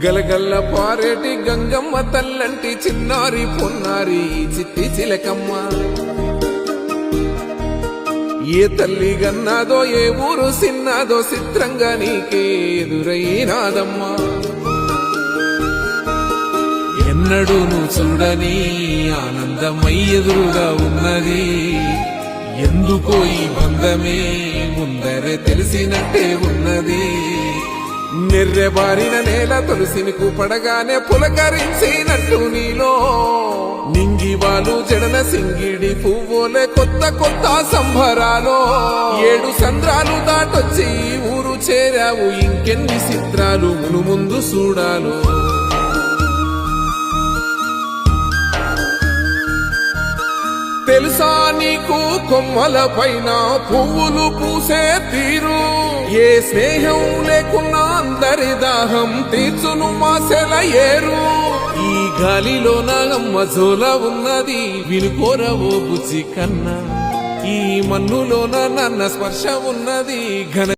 గలగల్ల పారేటి గంగమ్మ తల్లంటి చిన్నారి పొన్నారి చిట్టి చిలకమ్మ. ఏ తల్లి గన్నాదో ఏ ఊరు సిన్నాదో చిత్రంగా నీకే ఎదురైనాదమ్మా. ఎన్నడూ నువ్వు చూడని ఆనందమై ఎదురుగా ఉన్నది. ఎందుకో ఈ బంధమే ముందరే తెలిసినట్టే ఉన్నది. నిర్రెబారిన నేల తులసిని కూపడగానే పులకరించినట్టు నీలో నింగివాలు జడన సింగిడి పువ్వులే కొత్త కొత్త సంభరాలో. 7 సంద్రాలు దాటొచ్చి ఊరు చేరావు, ఇంకెన్ని చిత్రాలు మును ముందు చూడాలో. తెలుసా నీకు కొమ్మల పైన పువ్వులు పూసే తీరు. ఏ స్నేహం లేకున్నా అందరి దాహం తీర్చును మాసెల ఏరు. ఈ గాలిలో నాగమ్మ జోల ఉన్నది, వినుకోరవో బుజ్జి కన్నా. ఈ మన్నులోన నన్న స్పర్శ ఉన్నది ఘన